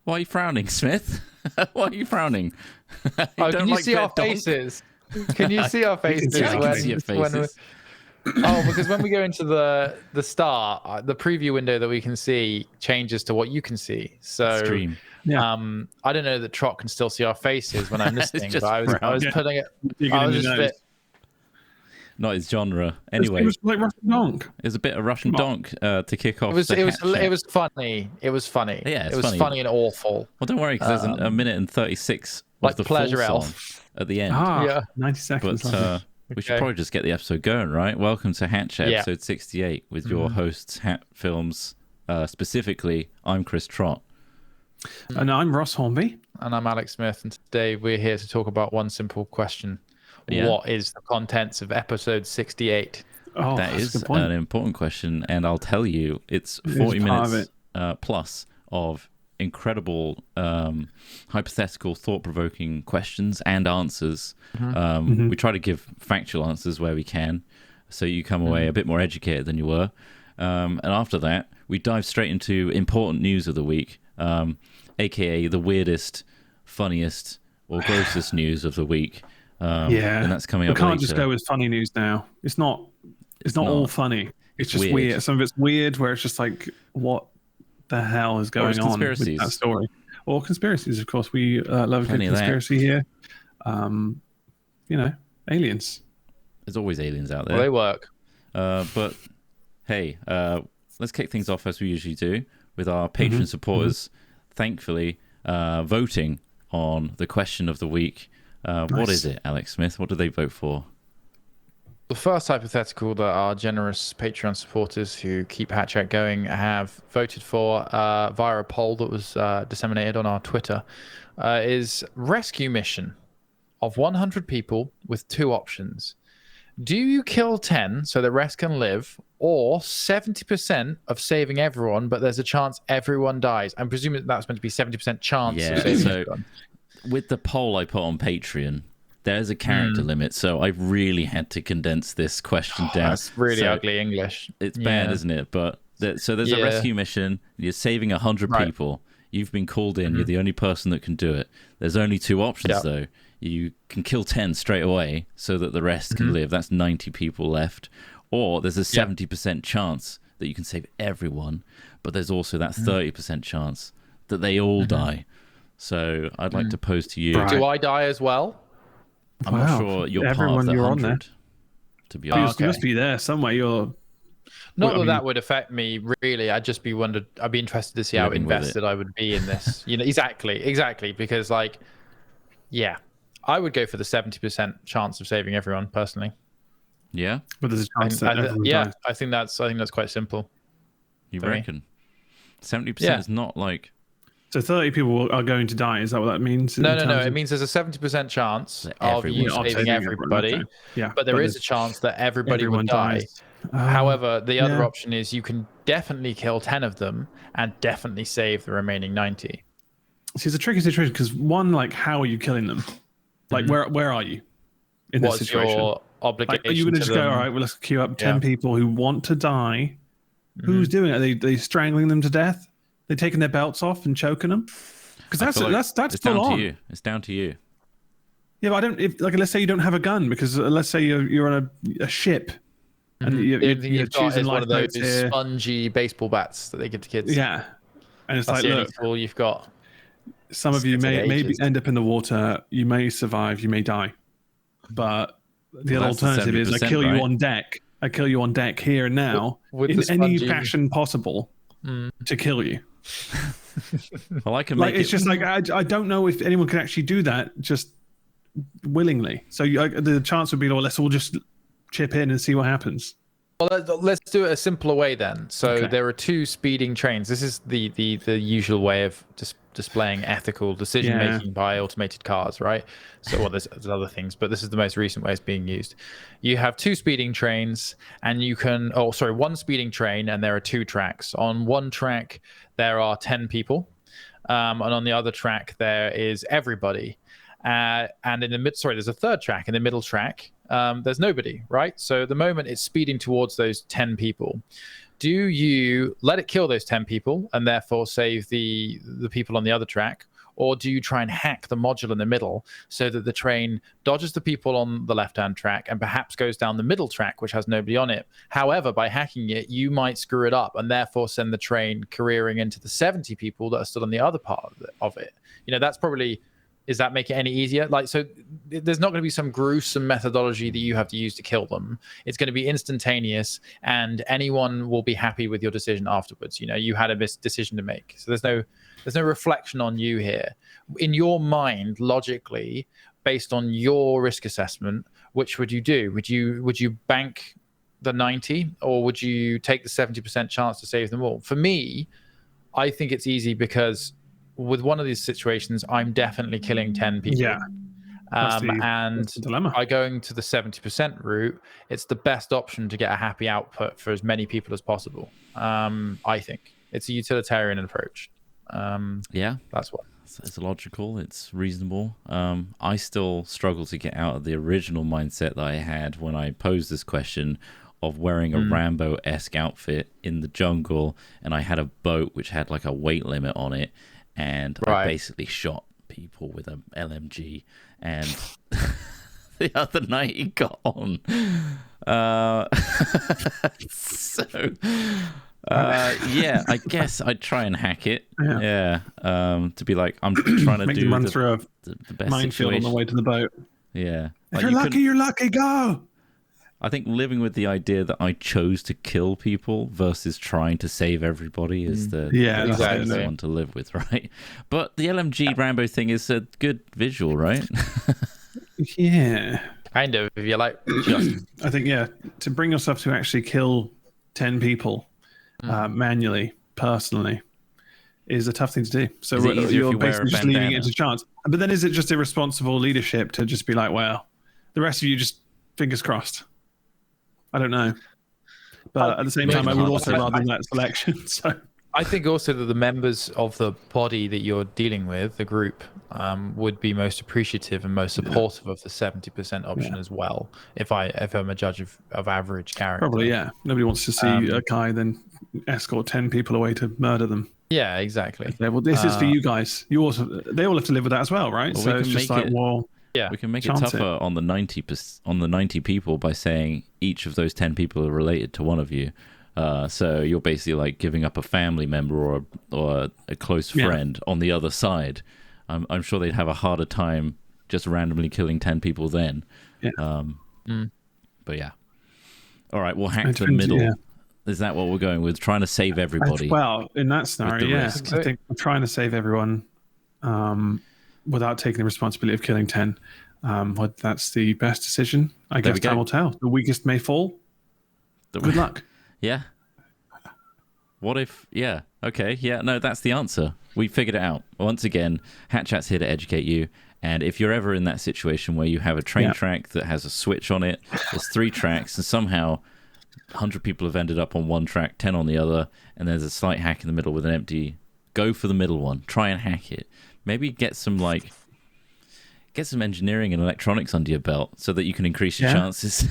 Why are you frowning, Smith? Why are you frowning? Can you see our faces? Can you see our faces? Yeah, I can see your faces. Because when we go into the start, the preview window that we can see changes to what you can see. So, Stream. Yeah. I don't know that Trott can still see our faces when I'm listening, just but I was putting it. You're I gonna was just know. a bit. Not his genre. Anyway, It was like Russian Donk. It was a bit of Russian donk to kick off. It was funny. It was funny. Yeah, it was funny and awful. Well, don't worry, because there's a minute and 36 like of the Pleasure full Elf song at the end. Yeah. 90 seconds. But we should probably just get the episode going, right? Welcome to Hatchet, Yeah. episode 68, with your hosts, Hat Films. Specifically, I'm Chris Trott. And I'm Ross Hornby. And I'm Alex Smith, and today we're here to talk about one simple question. Yeah. What is the contents of episode 68? Oh, That that's is a good point. an important question, and I'll tell you, it's It is 40 part of minutes plus of incredible hypothetical, thought-provoking questions and answers. We try to give factual answers where we can, so you come away a bit more educated than you were. And after that, we dive straight into important news of the week, aka the weirdest, funniest, or grossest news of the week. And that's coming up. We can't later. just go with funny news now. It's not all funny. It's just weird. Some of it's weird where it's just like, what the hell is going on with that story? Or conspiracies, of course. We love a good conspiracy here. Aliens. There's always aliens out there. Well, they work. But hey, let's kick things off as we usually do with our Patreon supporters, thankfully, voting on the question of the week. Nice. What is it, Alex Smith? What did they vote for? The first hypothetical that our generous Patreon supporters who keep Hatchet going have voted for via a poll that was disseminated on our Twitter is rescue mission of 100 people with two options. Do you kill 10 so the rest can live, or 70% of saving everyone, but there's a chance everyone dies? I'm presuming that's meant to be 70% chance of saving everyone. With the poll I put on Patreon, there's a character limit, so I really had to condense this question down. That's really ugly English. It's bad, isn't it? But so there's a rescue mission. You're saving 100 people. You've been called in. You're the only person that can do it. There's only two options, though. You can kill 10 straight away so that the rest can live. That's 90 people left. Or there's a 70% chance that you can save everyone, but there's also that 30% chance that they all die. So I'd like to pose to you. Right. Do I die as well? I'm not sure you're part of the 100, to be honest. You must be there somewhere. Not that would affect me, really. I'd be interested to see how invested I would be in this. Exactly. Because, I would go for the 70% chance of saving everyone, personally. Yeah? But there's a chance that everyone dies. I think that's quite simple. You reckon? 70% is not like... So 30 people are going to die. Is that what that means? No. It means there's a 70% chance of you saving everybody. Okay. Yeah, but there is a chance that everybody would die. However, the other option is you can definitely kill 10 of them and definitely save the remaining 90. See, it's a tricky situation because one, how are you killing them? Where are you in this situation? Your obligation? Are you going to just go, all right, well, let's queue up 10 people who want to die? Who's doing it? Are they strangling them to death? They're taking their belts off and choking them? Because that's full on. To you. It's down to you. Yeah, but let's say you don't have a gun, because let's say you're on a ship and you're choosing one of those spongy baseball bats that they give to kids. Yeah, and it's that's the only look, tool you've got. Some of you may end up in the water. You may survive. You may die. But the other alternative is I kill you on deck. I kill you on deck here and now in any fashion possible to kill you. Well, I can make it's just I don't know if anyone can actually do that just willingly. So the chance would be, let's all just chip in and see what happens. Well, let's do it a simpler way then. So there are two speeding trains. This is the usual way of displaying ethical decision making by automated cars, right? So there's other things, but this is the most recent way it's being used. You have two speeding trains, and one speeding train, and there are two tracks. On one track there are 10 people, and on the other track there is everybody. And in the there's a third track. In the middle track, there's nobody, right? So the moment it's speeding towards those 10 people, Do you let it kill those 10 people and therefore save the people on the other track? Or do you try and hack the module in the middle so that the train dodges the people on the left-hand track and perhaps goes down the middle track, which has nobody on it? However, by hacking it, you might screw it up and therefore send the train careering into the 70 people that are still on the other part of it. That's probably... Does that make it any easier? So there's not going to be some gruesome methodology that you have to use to kill them. It's going to be instantaneous, and anyone will be happy with your decision afterwards. You had a decision to make. So there's no reflection on you here. In your mind, logically, based on your risk assessment, which would you do? Would you bank the 90, or would you take the 70% chance to save them all? For me, I think it's easy because with one of these situations, I'm definitely killing 10 people. Yeah. And dilemma. by going to the 70% route, it's the best option to get a happy output for as many people as possible. I think it's a utilitarian approach. That's what. It's logical. It's reasonable. I still struggle to get out of the original mindset that I had when I posed this question of wearing a Rambo-esque outfit in the jungle, and I had a boat which had like a weight limit on it. And I basically shot people with an LMG. And the other night he got on. I guess I'd try and hack it. Yeah. To be like, I'm trying to do run through the best minefield situation on the way to the boat. Yeah. If you're lucky, you're lucky. Go. I think living with the idea that I chose to kill people versus trying to save everybody is the exactly one to live with, right? But the LMG Rambo thing is a good visual, right? Yeah. Kind of, if you like. I think, to bring yourself to actually kill 10 people manually, personally, is a tough thing to do. So you're basically just leaving it to chance. But then is it just irresponsible leadership to just be like, well, the rest of you just fingers crossed? I don't know. But at the same time, I would also rather that selection. So I think also that the members of the body that you're dealing with, the group, would be most appreciative and most supportive of the 70% option as well. If I'm a judge of average character, probably nobody wants to see a guy then escort 10 people away to murder them. Yeah, exactly. Okay, well, this is for you guys. They all have to live with that as well, right? Well, so it's just like, we can make it tougher on the 90 people by saying each of those 10 people are related to one of you. So you're basically like giving up a family member or a close friend on the other side. I'm sure they'd have a harder time just randomly killing 10 people then. But all right, we'll hack the middle. Is that what we're going with? Trying to save everybody? Well, in that scenario, I think I'm trying to save everyone without taking the responsibility of killing 10. That's the best decision. I guess time will tell. The weakest may fall. Good luck. Yeah. What if... Yeah. Okay. Yeah. No, that's the answer. We figured it out. Once again, Hat Chat's here to educate you. And if you're ever in that situation where you have a train track that has a switch on it, there's 3 tracks, and somehow 100 people have ended up on one track, 10 on the other, and there's a slight hack in the middle with an empty... Go for the middle one. Try and hack it. Maybe get some engineering and electronics under your belt so that you can increase your chances.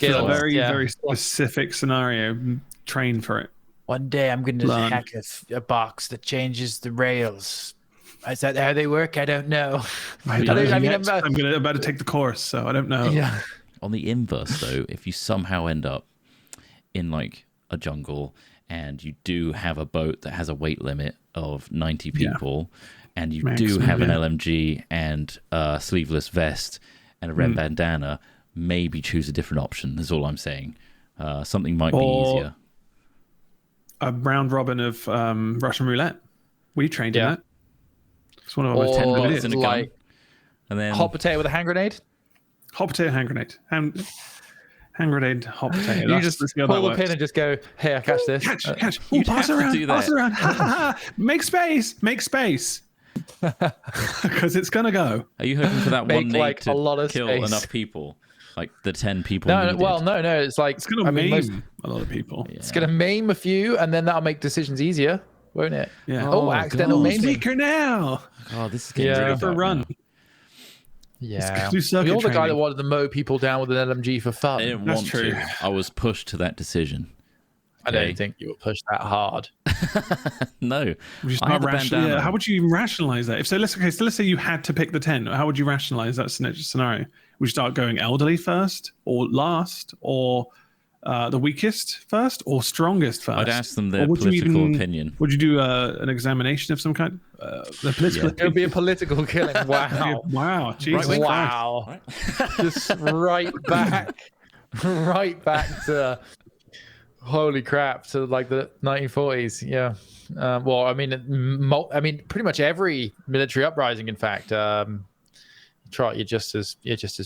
It's a very specific scenario. Train for it. One day I'm going to hack a box that changes the rails. Is that how they work? I don't know. I'm about to take the course, so I don't know. Yeah. On the inverse, though, if you somehow end up in like a jungle and you do have a boat that has a weight limit of 90 people, and you do have an LMG and a sleeveless vest and a red bandana, maybe choose a different option. That's all I'm saying. Something might be easier. A round robin of Russian roulette. We trained in that. It's one of our 10 bullets in a gun. And then hot potato with a hand grenade. Hot potato, hand grenade. Hand grenade, hot potato. You just pull the pin and just go, hey, I catch this. Catch. Pass around. Make space. Because it's going to go. Are you hoping for that one nade to kill enough people? Like the 10 people needed? No. It's like... It's going to maim a lot of people. Yeah. It's going to maim a few, and then that'll make decisions easier, won't it? Yeah. Accidental maiming. Speaker now. Oh, this is getting really for a run. Now. Yeah. You're the guy that wanted to mow people down with an LMG for fun. I didn't want to. I was pushed to that decision. I don't think you will push that hard. No. How would you rationalize that? Let's say you had to pick the 10. How would you rationalize that scenario? Would you start going elderly first, or last, or the weakest first, or strongest first? I'd ask them their political opinion. Would you do an examination of some kind? The political It would be a political killing. Wow. Wow. Jesus Christ. Wow. Just right back to, holy crap, to like the 1940s. Yeah. Well, I mean, pretty much every military uprising, in fact. Trott, you're just as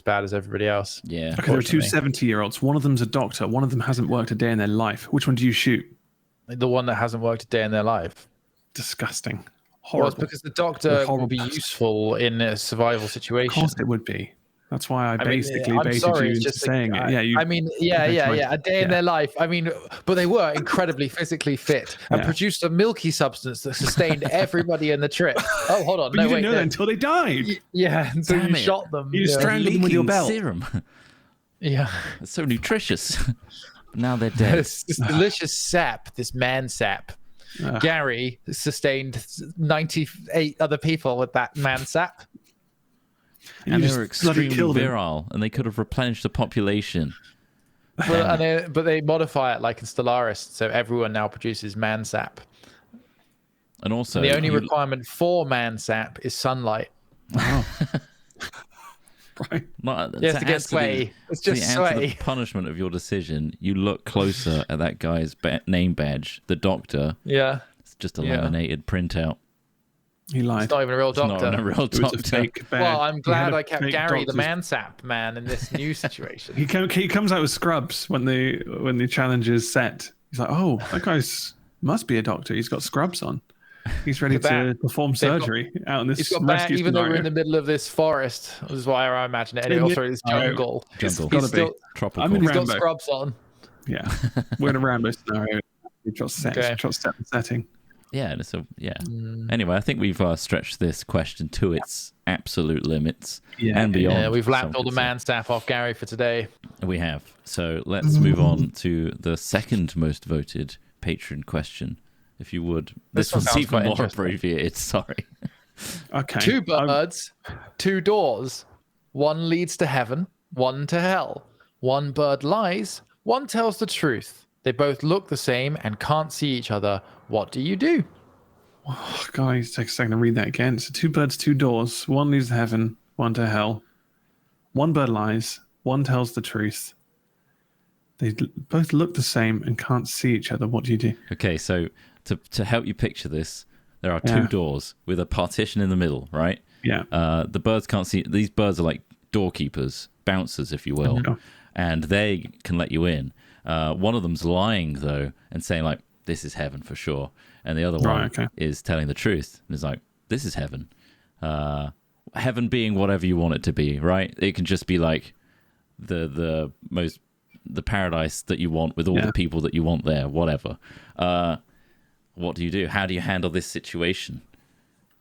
bad as everybody else. Yeah. Okay, there are two 70-year-olds. One of them's a doctor. One of them hasn't worked a day in their life. Which one do you shoot? The one that hasn't worked a day in their life. Disgusting. Horrible. Well, it's because the doctor will be useful in a survival situation. Of course it would be. That's why I basically baited you into saying it. A day in their life. I mean, but they were incredibly physically fit and produced a milky substance that sustained everybody in the trip. Oh, hold on. But you didn't know that until they died. Until you shot them. You strangled them with your belt. Serum. Yeah. It's so nutritious. Now they're dead. This delicious sap, this man sap. Gary sustained 98 other people with that man sap. And they were extremely virile, and they could have replenished the population. But they modify it like in Stellaris, so everyone now produces man sap. And also, the only requirement for man sap is sunlight. Wow. Right. Yes, to get sway. It's just sway. The punishment of your decision, you look closer at that guy's name badge, the doctor. Yeah. It's just a laminated printout. He lied. It's not even a real doctor. It's not a real doctor. It was a fake badge. Well, I'm glad I kept Gary the man-sap man in this new situation. He comes out with scrubs when the challenge is set. He's like, oh, that guy must be a doctor. He's got scrubs on. He's ready to perform surgery out in this rescue scenario. Even though we're in the middle of this forest, this is why I imagine it. Anyway, sorry, this jungle. It's gotta be tropical. I'm in He's Rambo. got scrubs on. Yeah, we're in a Rambo scenario. We just set the setting. Yeah, Anyway, I think we've stretched this question to its absolute limits and beyond. Yeah, we've lapped all the man staff off Gary for today. We have. So let's move on to the second most voted Patreon question, if you would. This one's even more abbreviated. Sorry. Okay. 2 birds, 2 doors. One leads to heaven, one to hell. One bird lies, one tells the truth. They both look the same and can't see each other. What do you do? Oh, God, it takes a second to read that again. So 2 birds, 2 doors. One leads to heaven, one to hell. One bird lies, one tells the truth. They both look the same and can't see each other. What do you do? Okay, so to help you picture this, there are 2 doors with a partition in the middle, right? Yeah. The birds can't see. These birds are like doorkeepers, bouncers, if you will, and they can let you in. One of them's lying, though, and saying, like, this is heaven for sure. And the other one is telling the truth. And is like, this is heaven. Heaven being whatever you want it to be, right? It can just be like the paradise that you want with all the people that you want there, whatever. What do you do? How do you handle this situation?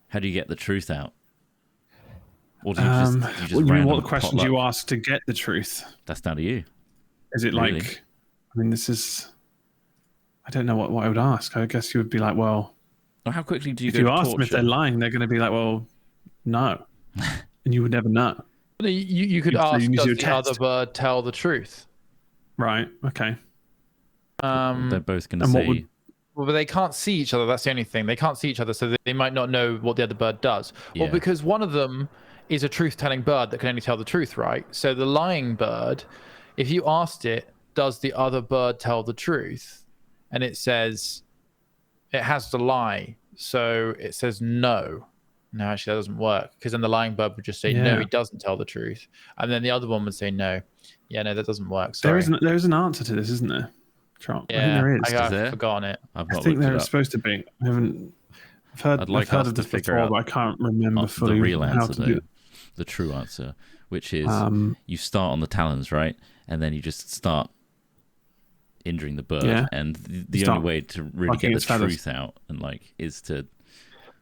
How do you get the truth out? Or do you just what questions you ask to get the truth? That's down to you. Is it really? Like, I mean, this is, I don't know what I would ask. I guess you would be like, well, or how quickly do you if you ask them if they're lying, they're going to be like, well, no. And you would never know. You could ask, does the other bird tell the truth? Right, okay. They're both going to say... Well, but they can't see each other. That's the only thing. They can't see each other, so they might not know what the other bird does. Yeah. Well, because one of them is a truth-telling bird that can only tell the truth, right? So the lying bird, if you asked it, does the other bird tell the truth? And it says, it has to lie. So it says no. No, actually, that doesn't work. Because then the lying bird would just say, no, he doesn't tell the truth. And then the other one would say no. Yeah, no, that doesn't work. Sorry. There is an answer to this, isn't there? Trott? Yeah, I think there is. I've forgotten it. I think there is supposed to be. I've heard of this before, but I can't remember fully the real answer, how to do it. The true answer, which is you start on the talons, right? And then you just start injuring the bird. And the only way to really get the truth out and is to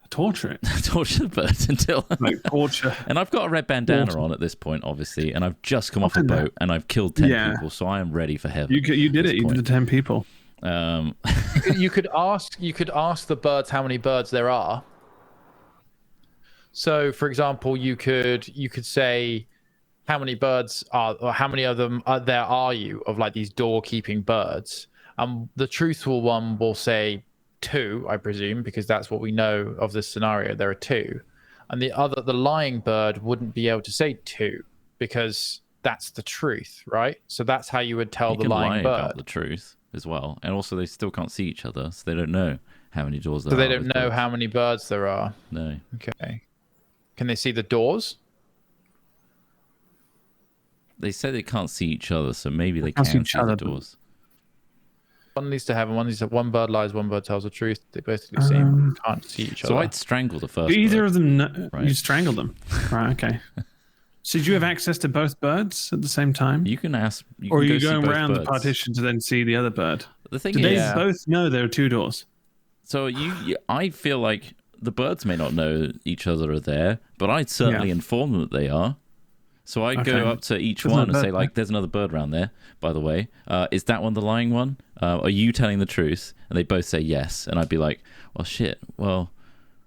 torture it. Torture the bird until torture. And I've got a red bandana on at this point, obviously, and I've just come off a boat and I've killed 10 people, so I am ready for heaven. You did it. You did the 10 people. You could ask the birds how many birds there are. So, for example, you could say how many birds are, or how many of them there are you of like these door-keeping birds. The truthful one will say 2, I presume, because that's what we know of this scenario. There are 2, and the lying bird wouldn't be able to say 2 because that's the truth, right? So that's how you would tell the lying bird about the truth as well, and also they still can't see each other, so they don't know how many doors there are. So they don't know how many birds there are. No. Okay. Can they see the doors? They say they can't see each other, so maybe they can see the doors. One leads to heaven, one bird lies, one bird tells the truth. They both can't see each other. So I'd strangle the first Either bird. of them, right? You strangle them. Right, okay. So do you have access to both birds at the same time? You can ask. Or are you going around the partition to then see the other bird? The thing is, they both know there are 2 doors. So I feel like the birds may not know each other are there, but I'd certainly inform them that they are. So I'd go up to each one and say, like, there's another bird around there, by the way. Is that one the lying one? Are you telling the truth? And they both say yes. And I'd be like, well, shit. Well,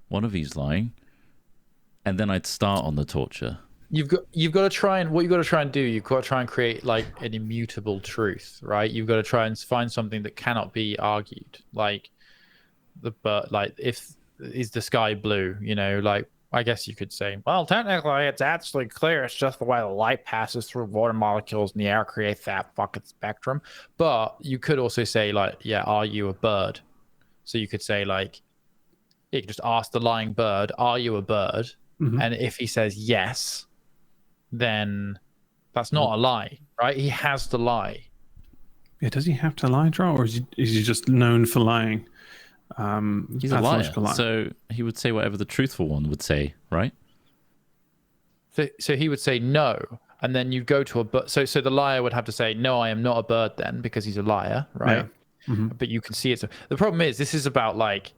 one of you's lying. And then I'd start on the torture. You've got to try and do. You've got to try and create like an immutable truth, right? You've got to try and find something that cannot be argued. Like the bird, like is the sky blue? You know, like. I guess you could say, well, technically, it's actually clear. It's just the way the light passes through water molecules in the air creates that fucking spectrum. But you could also say, like, yeah, are you a bird? So you could say, like, you could just ask the lying bird, are you a bird? Mm-hmm. And if he says yes, then that's not a lie, right? He has to lie. Yeah, does he have to lie, Trott, or is he just known for lying? He's a liar, so he would say whatever the truthful one would say, right? So he would say no, and then you go to a bird. So the liar would have to say, no, I am not a bird then, because he's a liar, right? Yeah. Mm-hmm. But you can see it. So the problem is, this is about like,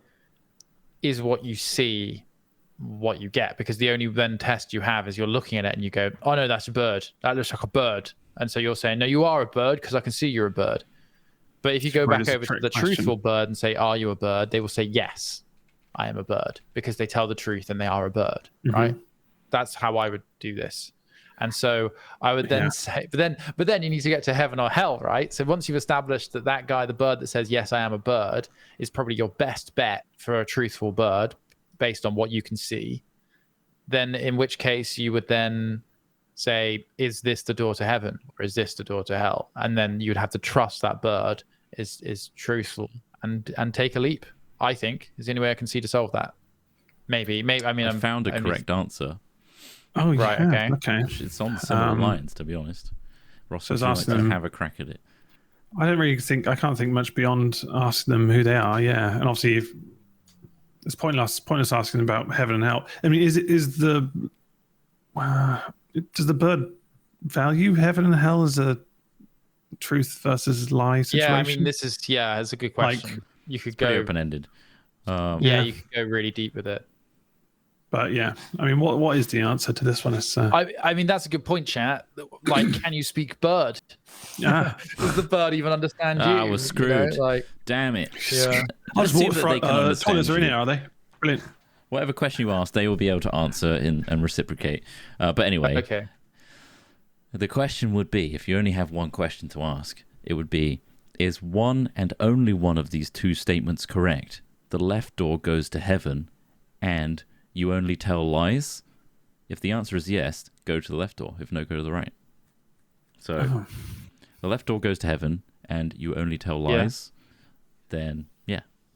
is what you see what you get? Because the only then test you have is you're looking at it and you go, oh no, that's a bird. That looks like a bird. And so you're saying, no, you are a bird because I can see you're a bird. But if you go back over to the truthful bird and say, are you a bird? They will say, yes, I am a bird, because they tell the truth and they are a bird, right? That's how I would do this. And so I would then say, but then you need to get to heaven or hell, right? So once you've established that guy, the bird that says, yes, I am a bird, is probably your best bet for a truthful bird based on what you can see, then in which case you would then say, is this the door to heaven or is this the door to hell? And then you'd have to trust that bird is truthful and take a leap. I think is the only way I can see to solve that. Maybe. I mean, I found a correct answer. Oh, right. Yeah. Okay. It's on similar lines, to be honest. Ross was asking them to have a crack at it. I can't think much beyond asking them who they are. Yeah, and obviously, it's pointless asking them about heaven and hell. I mean, does the bird value heaven and hell as a truth versus lie situation? Yeah, I mean, it's a good question. Like, you could go open-ended. You could go really deep with it. But yeah, I mean, what is the answer to this one? I mean, that's a good point, chat. Like, can you speak bird? Does the bird even understand you? I was screwed. You know, like, damn it. Yeah. I'll just walk through. Toilets are in here, are they? Brilliant. Whatever question you ask, they will be able to answer and reciprocate. But anyway, okay. The question would be, if you only have one question to ask, it would be, is one and only one of these 2 statements correct? The left door goes to heaven and you only tell lies? If the answer is yes, go to the left door. If no, go to the right. So the left door goes to heaven and you only tell lies, then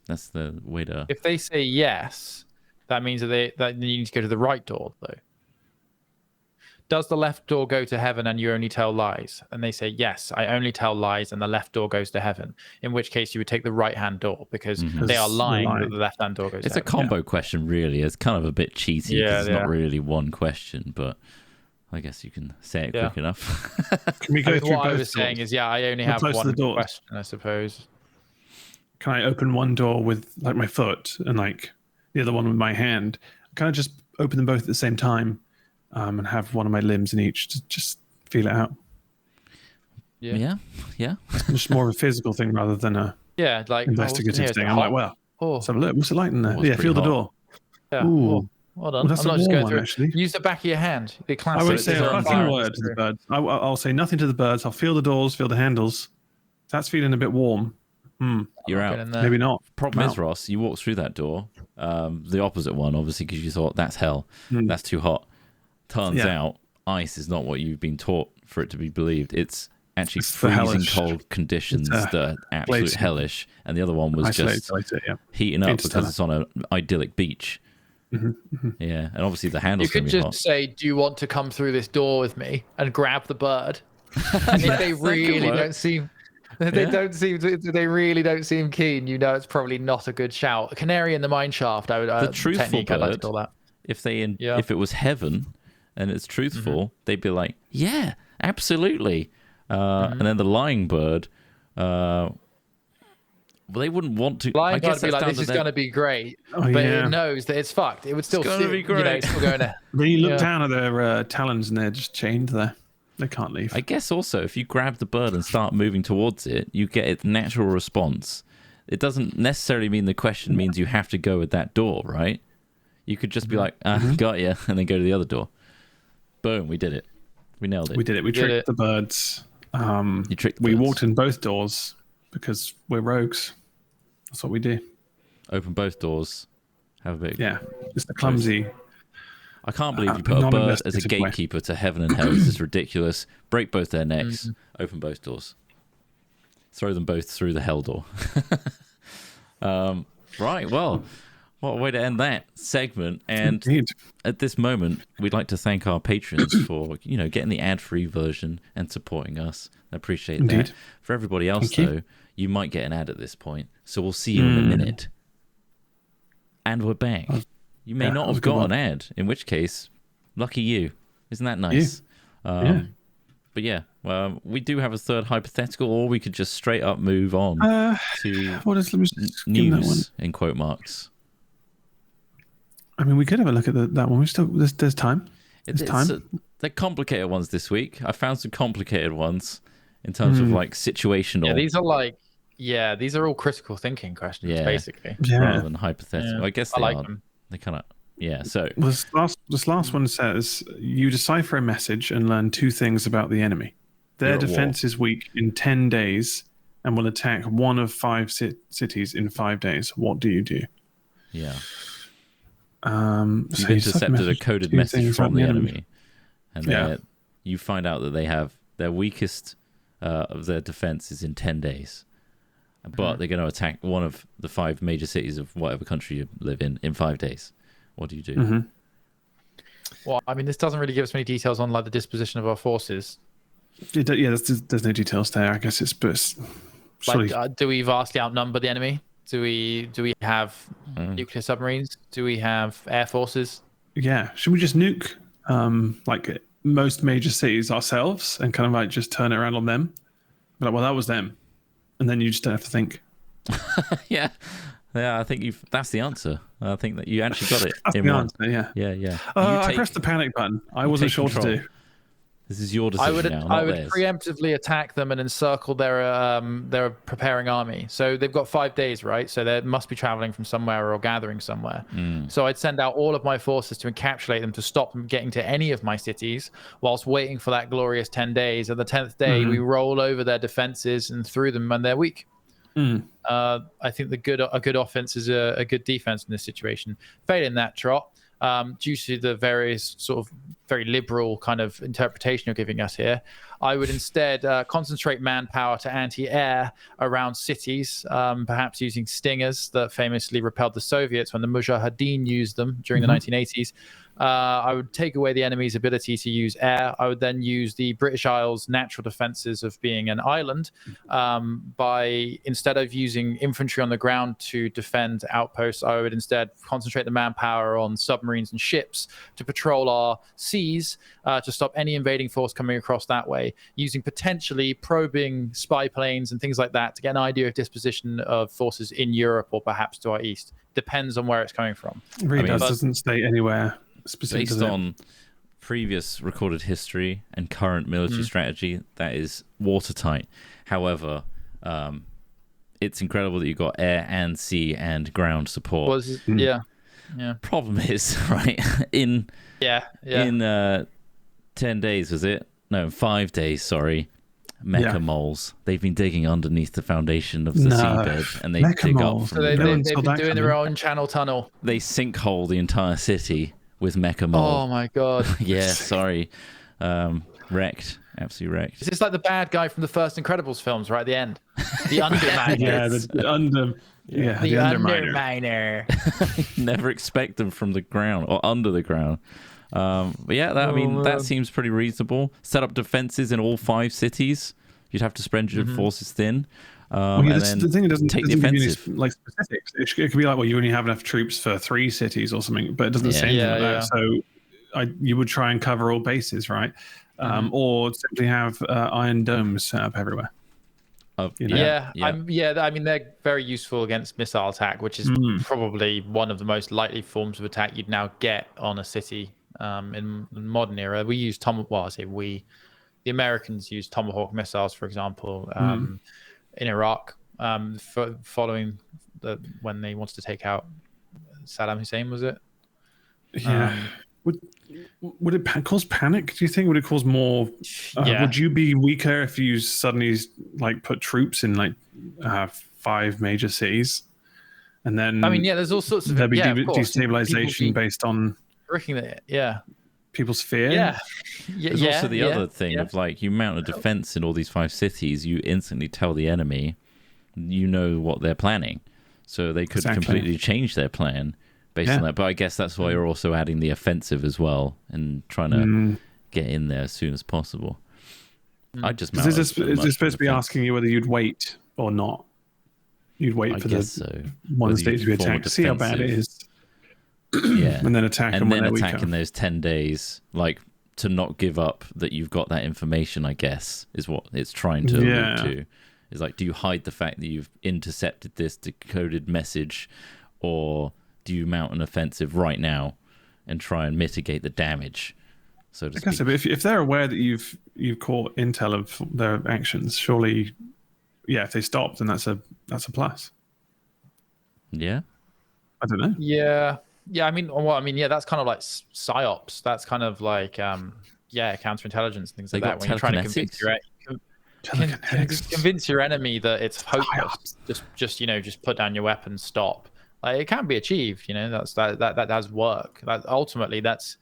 that's the way to... If they say yes, that means that you need to go to the right door, though. Does the left door go to heaven and you only tell lies? And they say, yes, I only tell lies and the left door goes to heaven. In which case you would take the right-hand door because they are lying that the left-hand door goes to heaven. It's a combo question, really. It's kind of a bit cheesy because it's not really one question, but I guess you can say it quick enough. Can we go through what both I was saying is, I only have one question, I suppose. Can I open one door with like my foot and like the other one with my hand? Can I just open them both at the same time? And have one of my limbs in each to just feel it out. Yeah. It's just more of a physical thing rather than a Yeah, like investigative thing. I'm like, well, let's have a look. What's it like in there? Yeah, feel the door. Yeah. Ooh. Well done. Well, I'm not just going through. Actually. Use the back of your hand. The classic. I won't say a fucking word to the birds. I'll say nothing to the birds. I'll feel the doors, feel the handles. That's feeling a bit warm. You're out. Maybe not. Problem is, Ross, you walked through that door, the opposite one, obviously, because you thought that's hell. That's too hot. Turns out ice is not what you've been taught for it to be believed. It's actually freezing cold conditions that are absolute hellish. And the other one was just heating up because it's on an idyllic beach. Yeah, and obviously the handles. You could just say, "Do you want to come through this door with me?" and grab the bird. And if they really don't seem, they really don't seem keen. You know, it's probably not a good shout. A canary in the mine shaft. I would. The truthful bird. I'd like to call that. If it was heaven, and it's truthful, they'd be like, "Yeah, absolutely." And then the lying bird. Well, they wouldn't want to. Lying bird would be like, "This is going to be great," but it knows that it's fucked. It would still be great. You know, it's still going to. Then you look down at their talons, and they're just chained there. They can't leave. I guess also, if you grab the bird and start moving towards it, you get its natural response. It doesn't necessarily mean the question means you have to go at that door, right? You could just be like, "Got you," and then go to the other door. Boom, we did it. We nailed it. We did it. We tricked the birds. You tricked the birds. We birds. walked in both doors. Because we're rogues. That's what we do. Open both doors. Have a bit. Yeah, it's the clumsy. I can't believe you put a bird as a gatekeeper to heaven and hell. This is ridiculous. Break both their necks. Open both doors. Throw them both through the hell door. Right, well, what a way to end that segment. And at this moment, we'd like to thank our patrons for, getting the ad-free version and supporting us. I appreciate that. For everybody else, though, you might get an ad at this point. So we'll see you in a minute. And we're back. You may not have got an ad, in which case, lucky you. Isn't that nice? But yeah, we do have a third hypothetical, or we could just straight up move on to news, in quote marks. I mean, we could have a look at that one. There's time. There's time. They're complicated ones this week. I found some complicated ones in terms of like situational. Yeah, these are all critical thinking questions, basically. Rather than hypothetical. I guess I like them. They kind of, so. This last one says, you decipher a message and learn 2 things about the enemy. Their defense is weak in 10 days and will attack 1 of 5 cities in 5 days. What do you do? Yeah. You've intercepted a coded message from the enemy. And you find out that they have their weakest of their defense is in 10 days. But they're going to attack 1 of the 5 major cities of whatever country you live in 5 days. What do you do? Well, I mean, this doesn't really give us many details on like the disposition of our forces. There's no details there. I guess it's do we vastly outnumber the enemy? Do we have nuclear submarines? Do we have air forces? Yeah. Should we just nuke like most major cities ourselves and kind of like just turn it around on them? Like, well, that was them. And then you just don't have to think. Yeah, I think that's the answer. I think that you actually got it. That's the answer, Yeah. I pressed the panic button. I wasn't sure what to do. This is your decision I would preemptively attack them and encircle their preparing army. So they've got 5 days, right? So they must be traveling from somewhere or gathering somewhere. So I'd send out all of my forces to encapsulate them to stop them getting to any of my cities whilst waiting for that glorious 10 days. At the 10th day, we roll over their defenses and through them when they're weak. I think a good offense is a good defense in this situation. Failing that, Trott, due to the various sort of very liberal kind of interpretation you're giving us here, I would instead concentrate manpower to anti-air around cities, perhaps using Stingers that famously repelled the Soviets when the Mujahideen used them during the 1980s. I would take away the enemy's ability to use air. I would then use the British Isles' natural defenses of being an island by, instead of using infantry on the ground to defend outposts, I would instead concentrate the manpower on submarines and ships to patrol our seas to stop any invading force coming across that way, using potentially probing spy planes and things like that to get an idea of disposition of forces in Europe or perhaps to our east. Depends on where it's coming from. It really doesn't state anywhere. Based on previous recorded history and current military strategy, that is watertight. However, it's incredible that you've got air and sea and ground support. Yeah. Problem is, right, in 10 days, was it? No, 5 days, sorry. Mecha moles. They've been digging underneath the foundation of the seabed, and they dig up. So they've been doing their own channel tunnel. They sinkhole the entire city with mecha mole. Oh my god. Yeah, sorry. Wrecked. Absolutely wrecked. Is this like the bad guy from the first Incredibles films right at the end? The Underminer. The Underminer. Never expect them from the ground or under the ground. But yeah, that seems pretty reasonable. Set up defenses in all 5 cities. You'd have to spread your forces thin. The thing doesn't take give the you offensive. like specifics. It could be like, well, you only have enough troops for 3 cities or something, but it doesn't say anything like that. So you would try and cover all bases, right? Or simply have iron domes set up everywhere. I mean, they're very useful against missile attack, which is probably one of the most likely forms of attack you'd now get on a city in the modern era. We use the Americans use Tomahawk missiles, for example, in Iraq, following when they wanted to take out Saddam Hussein, was it? Yeah. Would it cause panic? Do you think? Would it cause more? Would you be weaker if you suddenly like put troops in like 5 major cities, and then? I mean, there's all sorts of there'd be destabilization based on people's fear. There's also the other thing of like you mount a defense in all these 5 cities, you instantly tell the enemy, you know what they're planning, so they could completely change their plan. Based on that, but I guess that's why you're also adding the offensive as well and trying to get in there as soon as possible. I just is this supposed to be asking you whether you'd wait or not? You'd wait for one state to be attacked, see how bad it is, and then attack them when they're weaker. And then attack in those 10 days, like to not give up that you've got that information. I guess is what it's trying to allude to. Is like, do you hide the fact that you've intercepted this decoded message, or do you mount an offensive right now and try and mitigate the damage, so to speak? I guess so, but if they're aware that you've caught intel of their actions, surely, if they stop, then that's a plus. Yeah, I don't know. Yeah. I mean, that's kind of like psyops. That's kind of like counterintelligence, things like that. When you're trying to convince your enemy that it's hopeless, just put down your weapon, stop. It can be achieved, that does work. Ultimately that's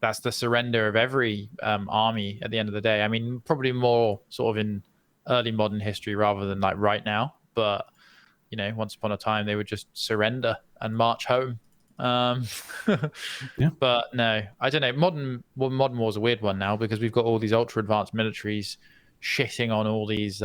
the surrender of every army at the end of the day. I mean, probably more sort of in early modern history rather than like right now, but once upon a time they would just surrender and march home. But no, I don't know. Modern war's a weird one now because we've got all these ultra advanced militaries shitting on all these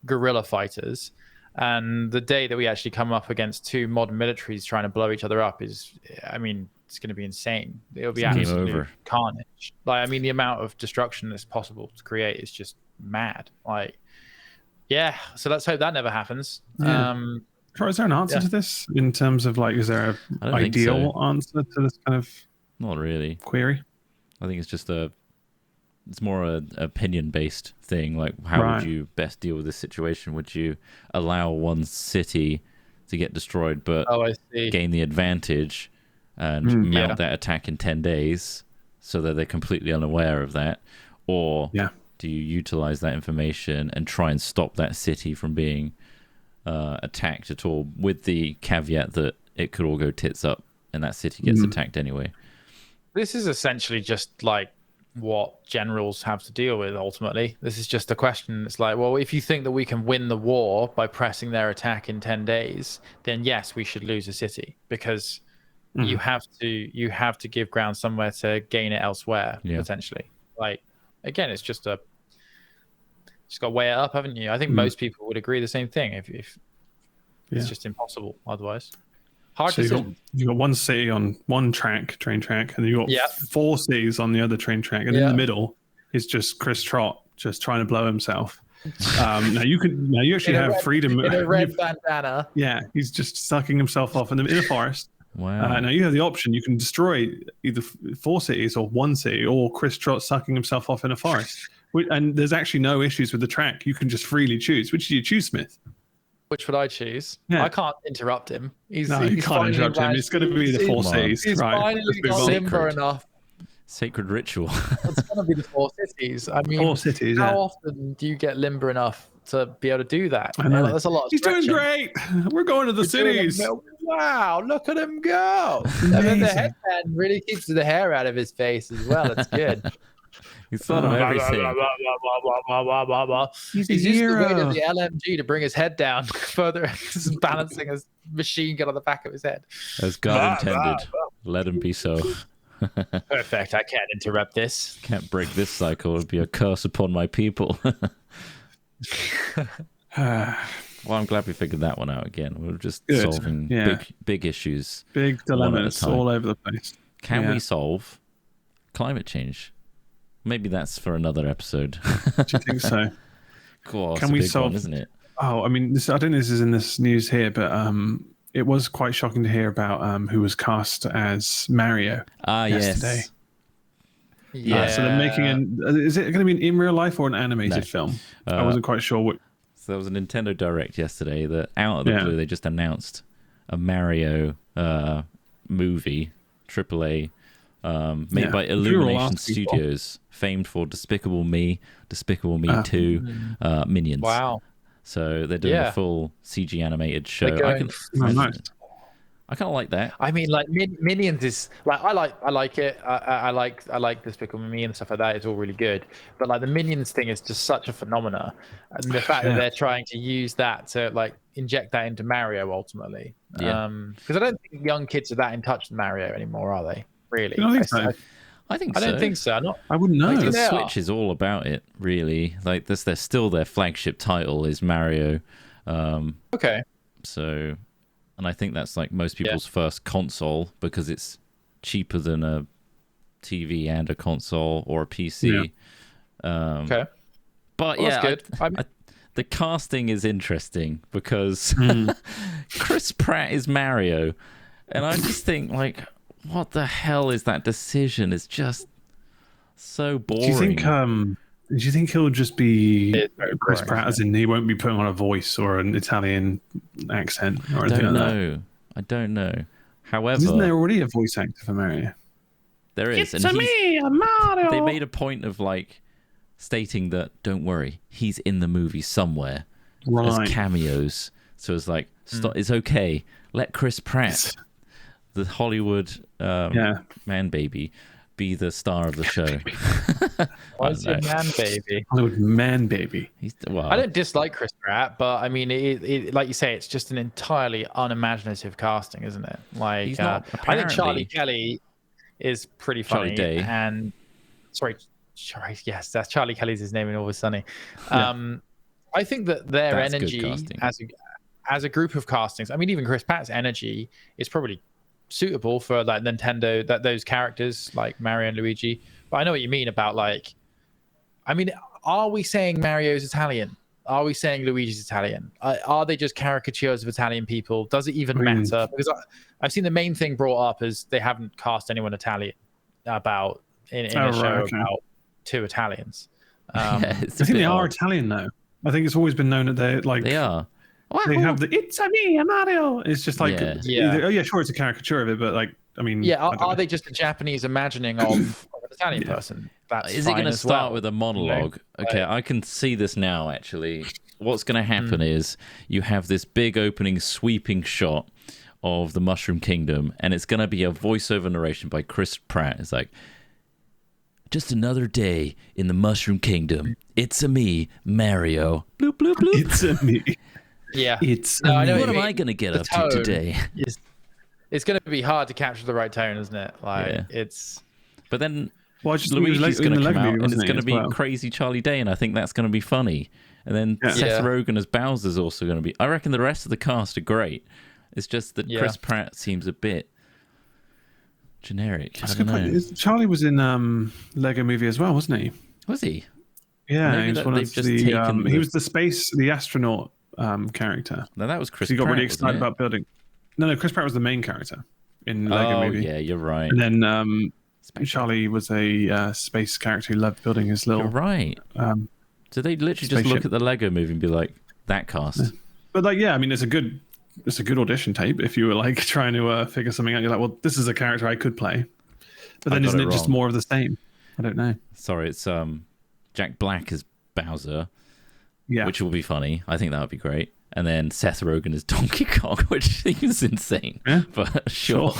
guerrilla fighters. And the day that we actually come up against 2 modern militaries trying to blow each other up it's going to be insane. It'll be absolute carnage. Like, I mean, the amount of destruction that's possible to create is just mad. Like, so let's hope that never happens. Yeah. Is there an answer to this in terms of like, is there an ideal answer to this kind of not really query? I think it's just it's more an opinion-based thing. Like, how would you best deal with this situation? Would you allow one city to get destroyed, but gain the advantage and mount that attack in 10 days so that they're completely unaware of that? Or do you utilize that information and try and stop that city from being attacked at all, with the caveat that it could all go tits up and that city gets attacked anyway? This is essentially just like what generals have to deal with ultimately. This is just a question. It's like, well, if you think that we can win the war by pressing their attack in 10 days, then yes, we should lose a city because you have to give ground somewhere to gain it elsewhere, potentially. Like, again, it's just got to weigh it up, haven't you? I think most people would agree the same thing. If it's just impossible otherwise. Hard decision. You've got one city on one train track, and you've got 4 cities on the other train track, and in the middle is just Chris Trott just trying to blow himself. Now you actually have freedom in a red bandana. Yeah, he's just sucking himself off in a forest. Wow. Now you have the option. You can destroy either 4 cities or 1 city, or Chris Trott sucking himself off in a forest. And there's actually no issues with the track. You can just freely choose. Which do you choose, Smith? which would I choose? Yeah. I can't interrupt him. You can't interrupt him. It's going to be the 4 cities. He's finally got limber enough. Sacred ritual. It's going to be the 4 cities. I mean, 4 cities. How often do you get limber enough to be able to do that? I know. That's a lot. He's doing great. We're going to the cities. Wow, look at him go. And then the headband really keeps the hair out of his face as well. It's good. He's thought of everything. He's used the weight of the LMG to bring his head down further, balancing his machine gun on the back of his head. As God intended. Let him be so. Perfect. I can't interrupt this. Can't break this cycle. It would be a curse upon my people. Well, I'm glad we figured that one out again. We're just solving big issues. Big dilemmas all over the place. Can we solve climate change? Maybe that's for another episode. Do you think so? Cool. Can we solve, isn't it? Oh, I mean, I don't know if this is in this news here, but it was quite shocking to hear about who was cast as Mario yesterday. Yes. Yeah. So they're making is it going to be in real life or an animated film? I wasn't quite sure what. So there was a Nintendo Direct yesterday that out of the blue they just announced a Mario movie, AAA, made by Illumination Studios, famed for Despicable Me, Despicable Me 2, Minions. Wow. So they're doing a full CG animated show. I kind of like that. I mean, like Minions is like I like it. I like Despicable Me and stuff like that. It's all really good. But like the Minions thing is just such a phenomena, and the fact that they're trying to use that to like inject that into Mario ultimately. Because I don't think young kids are that in touch with Mario anymore, are they? Really? I think so. I don't think so. I wouldn't know. The Switch is all about it, really. Like this, they're still their flagship title is Mario. Okay. So, and I think that's like most people's first console because it's cheaper than a TV and a console or a PC. Okay. But that's good. The casting is interesting because Chris Pratt is Mario, and I just think like, what the hell is that decision? It's just so boring. Do you think he'll just be Chris Pratt, as in he won't be putting on a voice or an Italian accent or anything like that? I don't know. However, isn't there already a voice actor for Mario? There is. It's me, Mario. They made a point of like stating that don't worry, he's in the movie somewhere as cameos. So it's like, it's okay. Let Chris Pratt, the Hollywood man baby, be the star of the show. Why is he man baby? Hollywood man baby. I don't dislike Chris Pratt, but I mean, it, like you say, it's just an entirely unimaginative casting, isn't it? Like, I think Charlie Kelly is pretty funny. Charlie Day. And yes, that's Charlie Kelly's his name in Always Sunny. I think that their energy as a group of castings, I mean, even Chris Pratt's energy is probably suitable for like Nintendo, those characters like Mario and Luigi. But I know what you mean about like, I mean, are we saying Mario's Italian? Are we saying Luigi's Italian? Are they just caricatures of Italian people? Does it even matter? Because I've seen the main thing brought up is they haven't cast anyone Italian about in a show about two Italians. I think they are Italian though. I think it's always been known that they're like they are. They have the "It's a me, a Mario." It's just like, sure, it's a caricature of it, but like, I mean, are they just a Japanese imagining of an Italian person? Is it going to start with a monologue? Okay, I can see this now. Actually, what's going to happen is you have this big opening, sweeping shot of the Mushroom Kingdom, and it's going to be a voiceover narration by Chris Pratt. It's like, just another day in the Mushroom Kingdom. It's a me, Mario. Bloop bloop bloop. It's a me. Yeah, what am I going to get up to today? It's going to be hard to capture the right tone, isn't it? Like it's. But then Luigi's going to come out, and it's going to be crazy Charlie Day, and I think that's going to be funny. And then Seth Rogen as Bowser's also going to be. I reckon the rest of the cast are great. It's just that Chris Pratt seems a bit generic. I don't know. Charlie was in Lego Movie as well, wasn't he? Was he? Yeah, he was one of the. He was the astronaut character. No, that was Chris Pratt. He got really excited about building. No, Chris Pratt was the main character in Lego Movie. Yeah, you're right. And then Charlie was a space character who loved building his little. You're right. So they literally just look at the Lego Movie and be like, that cast. But like, yeah, I mean, it's a good audition tape. If you were like trying to figure something out, you're like, well, this is a character I could play. But then isn't it just more of the same? I don't know. Sorry, it's Jack Black as Bowser, yeah, which will be funny. I think that would be great. And then Seth Rogen as Donkey Kong, which seems insane. Yeah, but sure.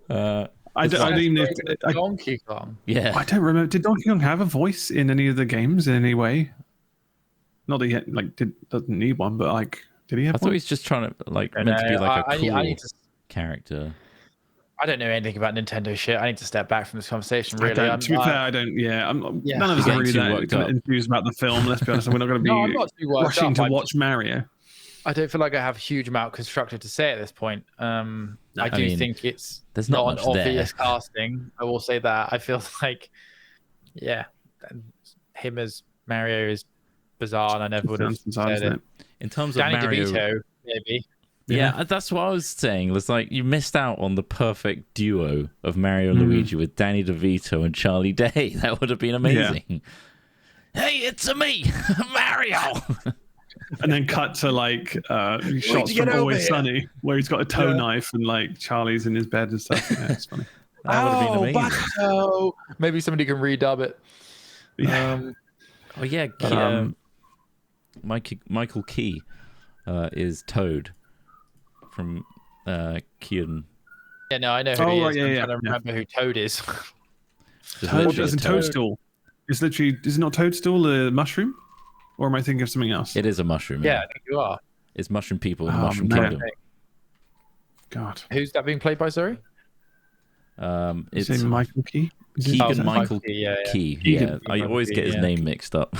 I don't even know. Donkey Kong. Yeah, I don't remember. Did Donkey Kong have a voice in any of the games in any way? Not that he doesn't need one, but like, did he have? I thought he's just trying to meant to be like a cool character. I don't know anything about Nintendo shit. I need to step back from this conversation. Really, to be fair, I don't. Yeah, none of us are really that enthused about the film. Let's be honest. We're not going to be rushing to watch Mario. I don't feel like I have a huge amount constructive to say at this point. I think it's not an obvious casting. I will say that. I feel like, yeah, him as Mario is bizarre, and I never would have said it. In terms of Danny Mario, DeVito, maybe. Yeah, that's what I was saying. It was like you missed out on the perfect duo of Mario and Luigi with Danny DeVito and Charlie Day. That would have been amazing. Yeah. Hey, it's me, Mario. And then cut to like shots from Always Sunny, where he's got a toe knife and like Charlie's in his bed and stuff. Yeah, it's funny. That would have been amazing. Maybe somebody can redub it. Yeah. Michael Key is Toad from Keanu. Yeah, no, I know who he is. I'm trying to remember who Toad is. Toad isn't Toadstool. It's literally, is it not Toadstool, the mushroom? Or am I thinking of something else? It is a mushroom. Yeah, I think you are. It's mushroom people in the Mushroom Kingdom. God. Who's that being played by, sorry? It's Michael Key? Michael Key. Yeah. I always get his name mixed up.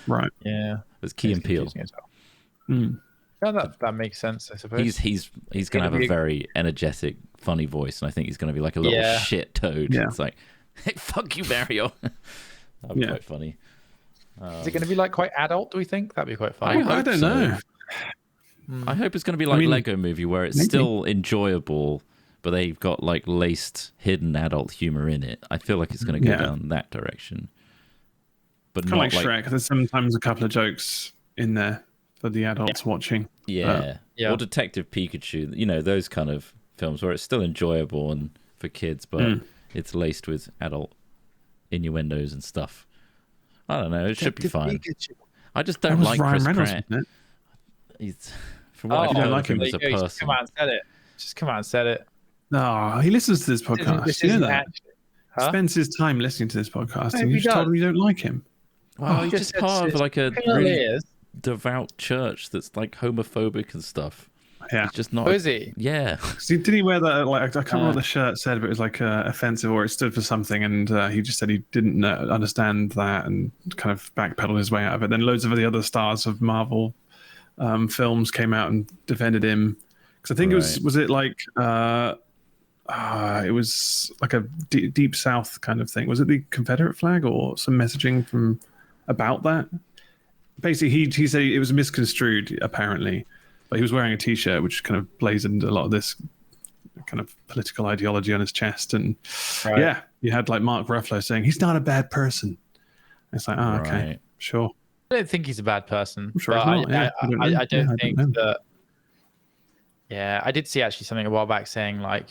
Right. Yeah. It's Key and Peele. Yeah, that makes sense, I suppose. He's going to have a very energetic, funny voice, and I think he's going to be like a little shit Toad. Yeah. It's like, hey, fuck you, Mario. That'd be quite funny. Is it going to be like quite adult, do we think? That'd be quite funny. I don't know. I hope it's going to be like Lego Movie, where it's still enjoyable, but they've got like laced, hidden adult humor in it. I feel like it's going to go down that direction. But kind of like Shrek. There's sometimes a couple of jokes in there for the adults watching. Yeah. Or Detective Pikachu. Those kind of films where it's still enjoyable and for kids, but it's laced with adult innuendos and stuff. I don't know. It should be fine. Pikachu. I just don't like Chris Pratt. From what I don't like him as a person. Just come out and said it. No, he listens to this podcast. You know that. Spends his time listening to this podcast, and you just told him you don't like him. Well, he's just part of like a really devout church that's like homophobic and stuff. Yeah, he's just not. Oh, is he? Yeah. See, did he wear that? Like, I can't remember what the shirt said, but it was like offensive, or it stood for something, and he just said he didn't understand that, and kind of backpedaled his way out of it. Then loads of the other stars of Marvel films came out and defended him, because I think it was it like it was like a deep South kind of thing. Was it the Confederate flag or some messaging from about that? Basically, he said it was misconstrued apparently. But he was wearing a T-shirt which kind of blazoned a lot of this kind of political ideology on his chest, and you had like Mark Ruffalo saying he's not a bad person. It's like, okay, sure. I don't think he's a bad person. I'm sure he's not. I don't think that. Yeah, I did see actually something a while back saying like,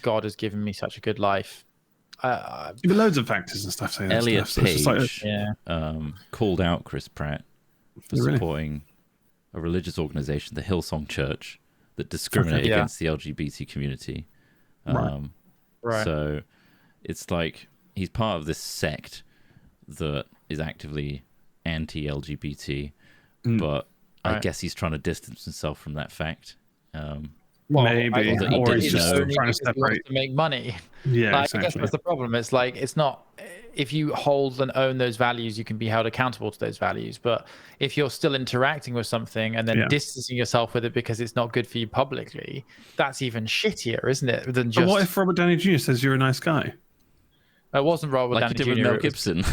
God has given me such a good life. Loads of factors and stuff saying Elliot that stuff. Page called out Chris Pratt for supporting a religious organization, the Hillsong Church, that discriminate against the LGBT community. So it's like he's part of this sect that is actively anti-LGBT, but I guess he's trying to distance himself from that fact. Maybe, or he's just trying to separate to make money. Yeah, exactly. I guess that's the problem. It's like, it's not, if you hold and own those values, you can be held accountable to those values. But if you're still interacting with something and then distancing yourself with it because it's not good for you publicly, that's even shittier, isn't it? Than just. But what if Robert Downey Jr. says you're a nice guy? It wasn't Robert Downey Jr. With Mel Gibson.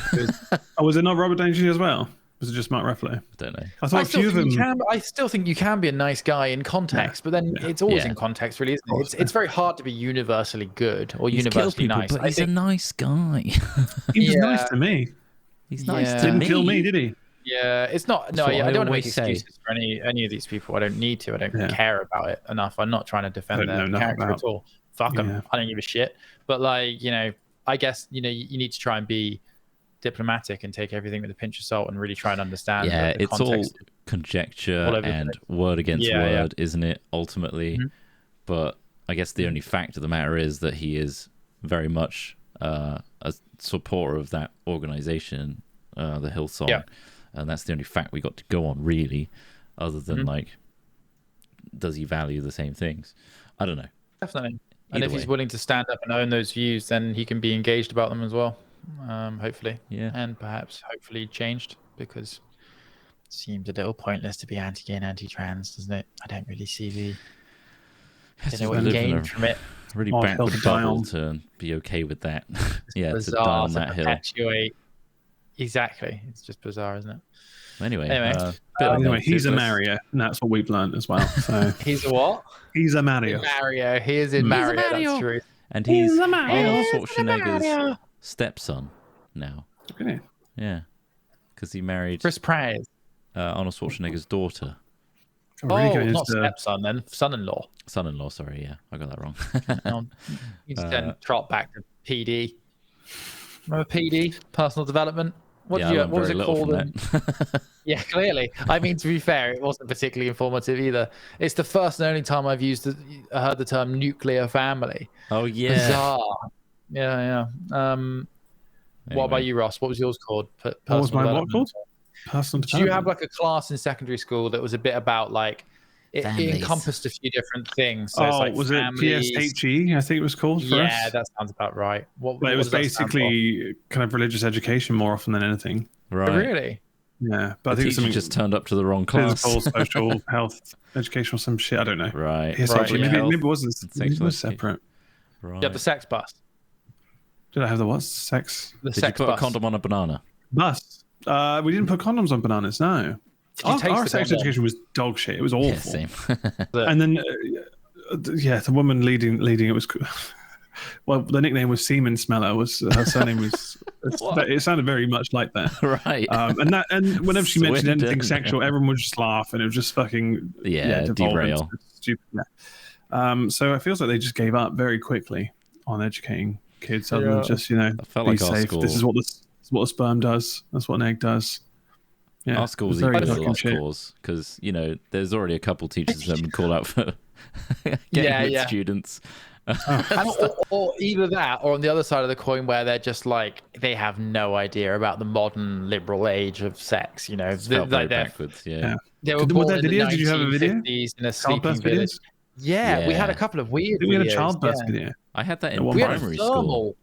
Was it not Robert Downey Jr. as well? Was it just Mark Ruffalo? I don't know. I thought a few of them. I still think you can be a nice guy in context, but then it's always in context, really, isn't it? It's very hard to be universally good or universally nice. But he's a nice guy. He was nice to me. He's nice to me. Didn't kill me, did he? Yeah, it's not. No, I don't want to make excuses for any of these people. I don't need to. I don't care about it enough. I'm not trying to defend their character at all. Fuck them. I don't give a shit. But like, I guess you need to try and be diplomatic and take everything with a pinch of salt and really try and understand. Yeah, the it's all conjecture and word against word, isn't it? Ultimately, but I guess the only fact of the matter is that he is very much a supporter of that organization, the Hillsong, and that's the only fact we got to go on, really, other than like, does he value the same things? I don't know. Definitely. And if he's willing to stand up and own those views, then he can be engaged about them as well. Hopefully. Yeah. And perhaps hopefully changed, because it seems a little pointless to be anti-gay and anti-trans, doesn't it? I don't really see I don't know what you gain from it. Really backward bubble to be okay with that. Yeah, to die on that hill. Exactly. It's just bizarre, isn't it? Anyway, he's a Mario, and that's what we've learned as well. So he's a what? He's a Mario. He is in Mario. That's true. And he's Arnold Schwarzenegger's stepson now. Really? Yeah, because he married Chris Pratt, Arnold Schwarzenegger's daughter. Not stepson, then son-in-law. Son-in-law, sorry, yeah, I got that wrong. You send Trott back to PD. Remember PD, personal development? What was it called? Yeah, clearly. I mean, to be fair, it wasn't particularly informative either. It's the first and only time I've heard the term nuclear family. Oh yeah. Bizarre. Yeah. Anyway. What about you, Ross? What was yours called? What was my what called? Personal development. Did you have like a class in secondary school that was a bit about like it encompassed a few different things? So it's like was families. It PSHE? I think it was called for us. Yeah, that sounds about right. But it was basically kind of religious education more often than anything. Right. Oh, really? Yeah, but I think something just turned up to the wrong class. Physical, social, health, education, or some shit. I don't know. Right. Maybe it wasn't. It was separate. Right. You had the sex bus. Did I have the what? Sex? Did you put a condom on a banana? Bus. We didn't put condoms on bananas. No. Our sex education was dog shit. It was awful. Yeah, same. And then, the woman leading it was. Well, the nickname was Semen Smeller. Her surname was. It sounded very much like that. Right. And whenever she mentioned anything sexual, everyone would just laugh, and it was just fucking derail. Stupid. Yeah. So it feels like they just gave up very quickly on educating kids, other than just be safe. This is what the sperm does. That's what an egg does. Yeah, our school's a lost cause, because there's already a couple teachers that have been called out for getting with students. Or either that, or on the other side of the coin, where they're just like they have no idea about the modern liberal age of sex. They're backwards. Yeah. They were born in the 1950s. Did you have a video? In a sleeping village. Yeah, we had a couple of weird videos. We had a childbirth video. I had that in primary school.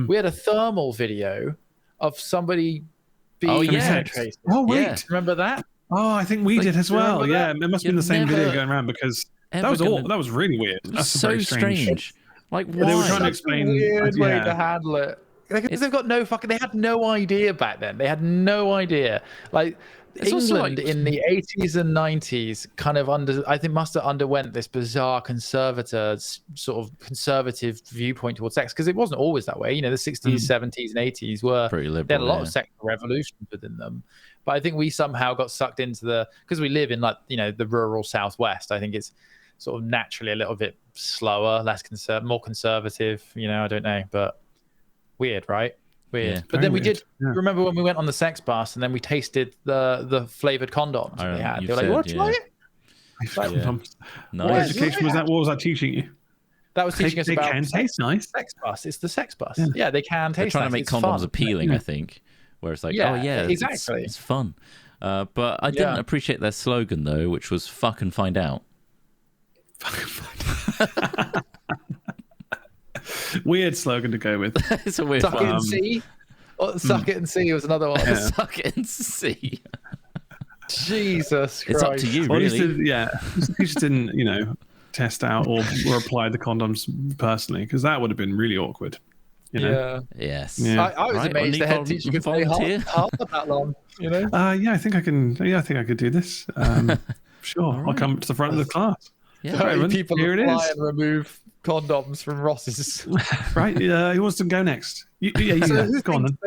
We had a thermal video of somebody being penetrated. Oh wait, remember that? Oh, I think we did as well. Yeah, it must have been the same video going around, because that was really weird. That's so strange. Like, why? They were trying to explain a weird way to handle it. Because they've got they had no idea back then. They had no idea. Like, England in the 80s and 90s kind of must have underwent this bizarre conservative viewpoint towards sex, because it wasn't always that way. The 60s, 70s, and 80s were pretty liberal. They had a lot of sexual revolutions within them. But I think we somehow got sucked into because we live in the rural Southwest. I think it's sort of naturally a little bit slower, more conservative. I don't know, but weird, right? Weird. Yeah, but then we did remember when we went on the sex bus, and then we tasted the flavored condoms they had. They were like, "What? Try it." What education was that? What was that teaching you? That was teaching us about. They can taste nice. Sex bus. It's the sex bus. Yeah, they can taste. They're trying to make condoms appealing, I think. Where it's like, exactly. It's fun. But I didn't appreciate their slogan though, which was "fuck and find out." Weird slogan to go with. It's a weird Suck one. it and see. Suck it and see was another one. Yeah. Suck it and see. Jesus Christ. It's up to you, really. He just didn't, test out or apply the condoms personally, because that would have been really awkward. Yeah. Yes. Yeah. I was amazed the head teacher could stay half that long. I think I can. Yeah, I think I could do this. Sure, I'll come to the front of the class. Yeah, people here it is. And remove condoms from Ross's. Right? Who wants to go next? You go on then.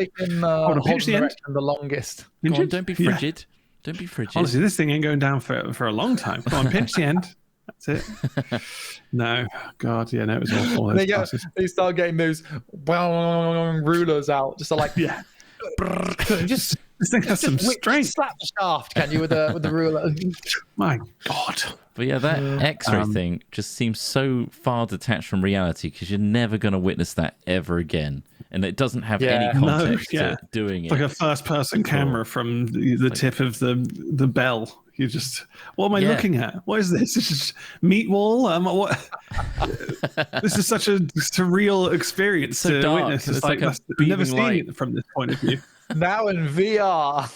Hold the longest. Go on, don't be frigid. Yeah. Don't be frigid. Honestly, this thing ain't going down for a long time. Come on, pinch the end. That's it. No, God, yeah, no, it was awful. They start getting those rulers out, just like just this thing has some strength. Slap the shaft, can you, with the ruler? My God. But yeah, that X-ray thing just seems so far detached from reality because you're never going to witness that ever again, and it doesn't have any context to doing it. It's like a first-person camera from the tip of the bell. You just, what am I looking at? What is this? This is meat wall. What? This is such a surreal experience so to dark. witness. It's like I've never seen it from this point of view. Now in VR.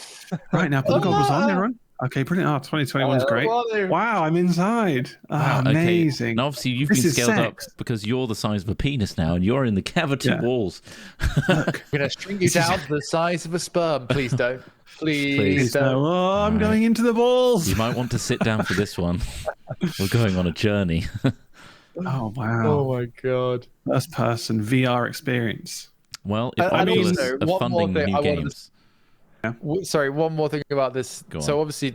Right, now put the goggles on, everyone. Okay, brilliant. 2021's great. Wow, I'm inside. Amazing. Okay. Now, obviously, you've been scaled up because you're the size of a penis now, and you're in the cavity walls. Look, I'm going to shrink you down to the size of a sperm. Please don't. Please don't. Oh, I'm going into the balls. You might want to sit down for this one. We're going on a journey. Oh, wow. Oh, my God. First person VR experience. Well, if Oculus are funding new games... Sorry, one more thing about this. So obviously,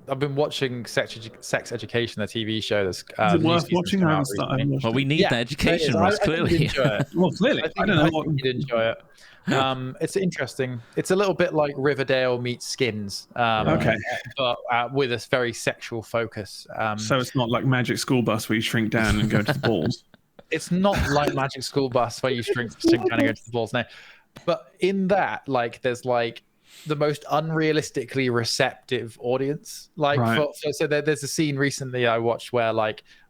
I've been watching Sex Education, the TV show. That's is it worth watching? Well, we need that education, Ross, clearly. Well, clearly. I don't know what you'd enjoy it. It's interesting. It's a little bit like Riverdale meets Skins. Okay. But with a very sexual focus. So it's not like Magic School Bus where you shrink down and go to the balls. It's not like Magic School Bus where you shrink down and go to the balls. No. But in that, there's the most unrealistically receptive audience. So there's a scene recently I watched where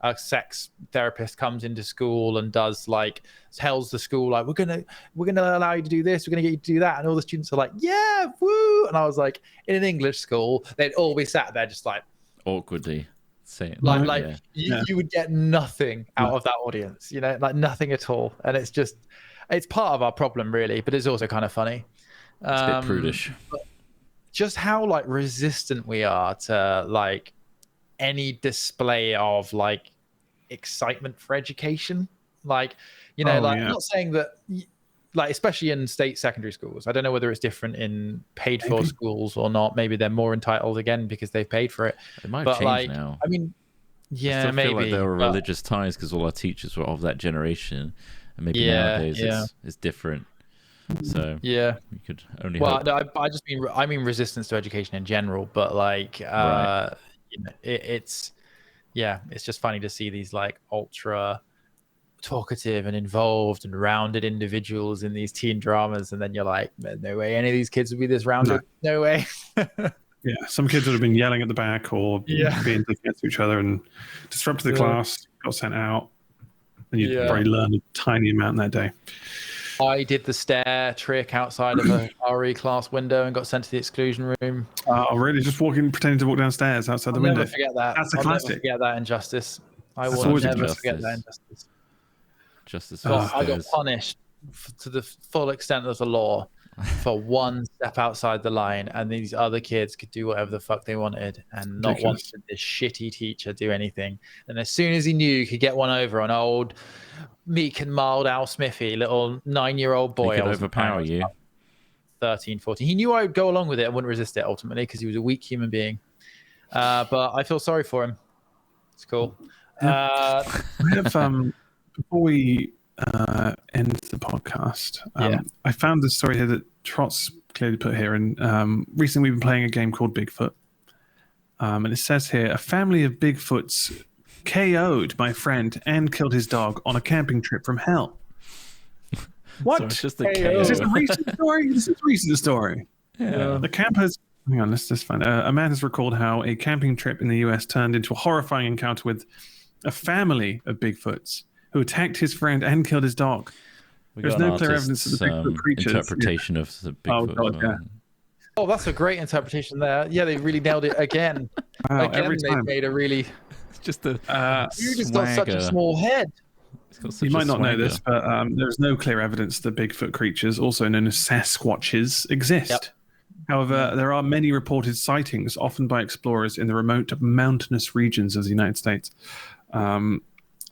a sex therapist comes into school and tells the school we're gonna allow you to do this, we're gonna get you to do that, and all the students are like, yeah, woo. And I was like, in an English school, they'd all be sat there just awkwardly saying you would get nothing out of that audience, nothing at all. And it's part of our problem really, but it's also kind of funny. It's a bit prudish. Just how resistant we are to any display of excitement for education. I'm not saying that especially in state secondary schools. I don't know whether it's different in paid for schools or not. Maybe they're more entitled again because they've paid for it. It might change now. I mean, yeah, I still maybe feel like there were religious ties because all our teachers were of that generation, and maybe nowadays it's different. So you could only hope. No, I mean resistance to education in general, but it's just funny to see these ultra talkative and involved and rounded individuals in these teen dramas, and then you're like, no way any of these kids would be this rounded. No way. Yeah, some kids would have been yelling at the back or being dickheads to each other and disrupted the class, got sent out, and you'd probably learn a tiny amount that day. I did the stair trick outside of a RE class window and got sent to the exclusion room. Oh, really? Just pretending to walk downstairs outside the window? I'll never forget that. That's a classic. Never forget that injustice. I That's will never forget that injustice. Justice. I got punished to the full extent of the law for one step outside the line, and these other kids could do whatever the fuck they wanted, and not once did this shitty teacher do anything. And as soon as he knew he could get one over on old meek and mild Al Smithy, little 9-year-old boy, he could overpower you. 13, 14. He knew I would go along with it and wouldn't resist it ultimately because he was a weak human being. But I feel sorry for him. It's cool. Before we end the podcast, I found this story here that Trott's clearly put here. And recently we've been playing a game called Bigfoot. And it says here, a family of Bigfoots KO'd my friend and killed his dog on a camping trip from hell. What? So it's just a KO. Is this a recent story? This is a recent story. Yeah. The campers... Hang on, let's just find it. A man has recalled how a camping trip in the US turned into a horrifying encounter with a family of Bigfoots who attacked his friend and killed his dog. There's no clear evidence of the Bigfoot creatures. Interpretation of the Bigfoot. Oh, God, Oh, that's a great interpretation there. Yeah, they really nailed it again. Wow, again, every time. they made a really... It's just a you just got such a small head. You might not know this, but there's no clear evidence that Bigfoot creatures, also known as Sasquatches, exist. Yep. However, there are many reported sightings, often by explorers in the remote mountainous regions of the United States.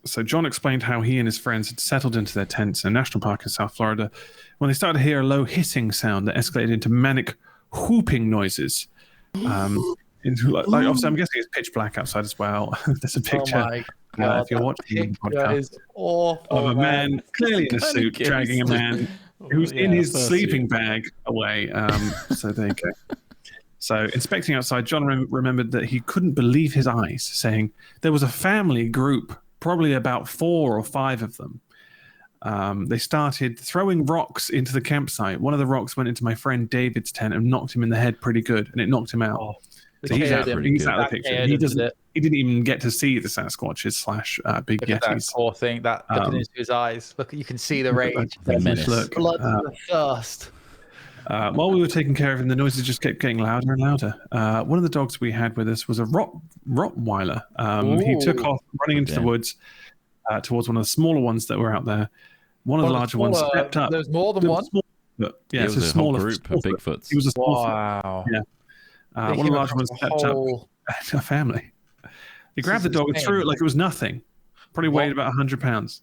So John explained how he and his friends had settled into their tents in a national park in South Florida when they started to hear a low hissing sound that escalated into manic whooping noises. Obviously, I'm guessing it's pitch black outside as well. There's a picture. Oh my God, if you're watching the podcast, is awful, of a man clearly in a suit dragging a man who's in his sleeping bag away. So there you go. So inspecting outside, John remembered that he couldn't believe his eyes, saying there was a family group, probably about 4 or 5 of them. They started throwing rocks into the campsite. One of the rocks went into my friend David's tent and knocked him in the head pretty good, and it knocked him out. So he's out of the picture. He didn't even get to see the Sasquatches / big Yetis. That poor thing. That looking into his eyes. Look, you can see the rage. Blood and the thirst. While we were taking care of him, the noises just kept getting louder and louder. One of the dogs we had with us was a Rottweiler. He took off running into the woods towards one of the smaller ones that were out there. One of the larger ones stepped up. There's more than one? Yeah, it's a smaller group of Bigfoots. He was a small Yeah. One of the larger ones stepped up. A family. He grabbed the dog and threw it like it was nothing. Probably weighed about 100 pounds.